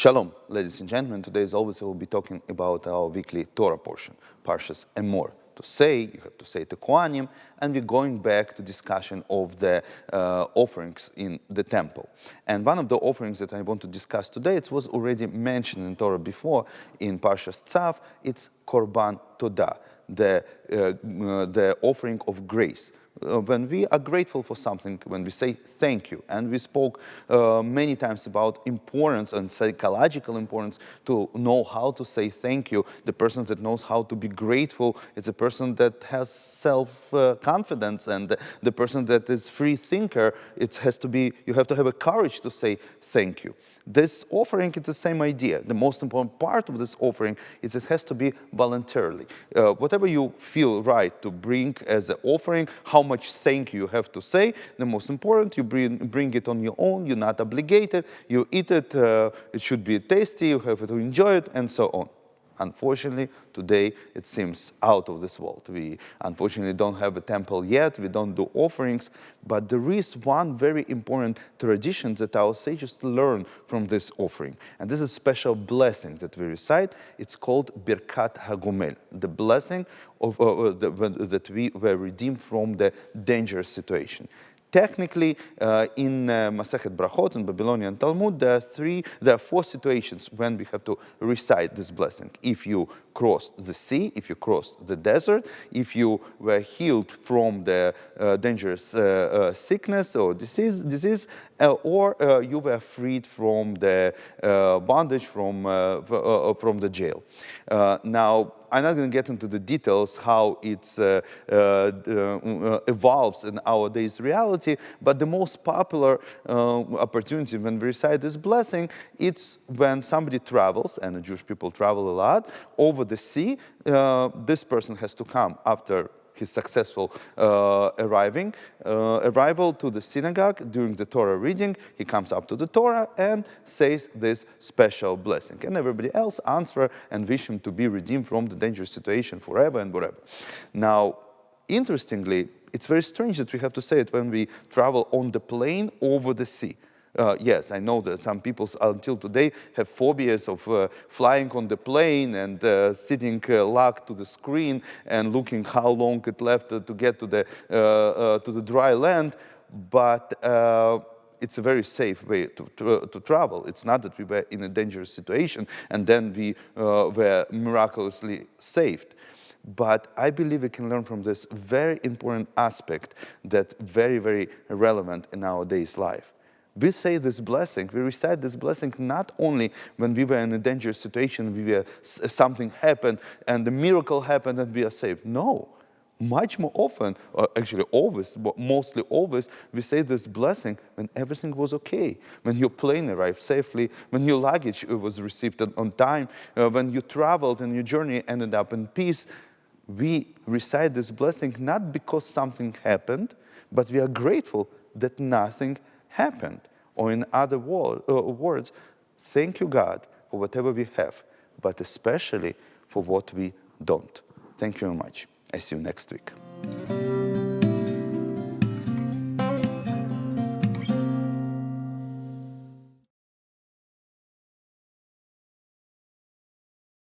Shalom, ladies and gentlemen. Today, as always, I will be talking about our weekly Torah portion, Parshas Emor. To say, you have to say to Kohanim, and we're going back to discussion of the offerings in the temple. And one of the offerings that I want to discuss today, it was already mentioned in Torah before, in Parshas Tzav, it's Korban Todah, the offering of grace. When we are grateful for something, when we say thank you, and we spoke many times about importance and psychological importance to know how to say thank you. The person that knows how to be grateful is a person that has self-confidence, and the person that is free thinker, you have to have a courage to say thank you. This offering is the same idea. The most important part of this offering is it has to be voluntarily. Whatever you feel right to bring as an offering, how much thank you have to say, the most important, you bring it on your own, you're not obligated, you eat it, it should be tasty, you have to enjoy it, and so on. Unfortunately, today it seems out of this world. We unfortunately don't have a temple yet, we don't do offerings, but there is one very important tradition that our sages learn from this offering. And this is a special blessing that we recite. It's called Birkat HaGomel, the blessing that we were redeemed from the dangerous situation. Technically, in Masechet Brachot, in Babylonian Talmud, there are four situations when we have to recite this blessing. If you crossed the sea, if you crossed the desert, if you were healed from the dangerous sickness or disease, or you were freed from the bondage from the jail. Now, I'm not going to get into the details how it evolves in our day's reality, but the most popular opportunity when we recite this blessing, it's when somebody travels, and the Jewish people travel a lot, over the sea. This person has to come after his successful arrival to the synagogue during the Torah reading. He comes up to the Torah and says this special blessing. And everybody else answer and wish him to be redeemed from the dangerous situation forever and whatever. Now, interestingly, it's very strange that we have to say it when we travel on the plane over the sea. Yes, I know that some people until today have phobias of flying on the plane and sitting locked to the screen and looking how long it left to get to the dry land. But it's a very safe way to travel. It's not that we were in a dangerous situation and then we were miraculously saved. But I believe we can learn from this very important aspect that's very, very relevant in our day's life. We say this blessing, we recite this blessing not only when we were in a dangerous situation, something happened and the miracle happened and we are saved. No, much more often, or actually always, but mostly always, we say this blessing when everything was okay, when your plane arrived safely, when your luggage was received on time, when you traveled and your journey ended up in peace. We recite this blessing not because something happened, but we are grateful that nothing happened. Or in other words, thank you, God, for whatever we have, but especially for what we don't. Thank you very much. I see you next week.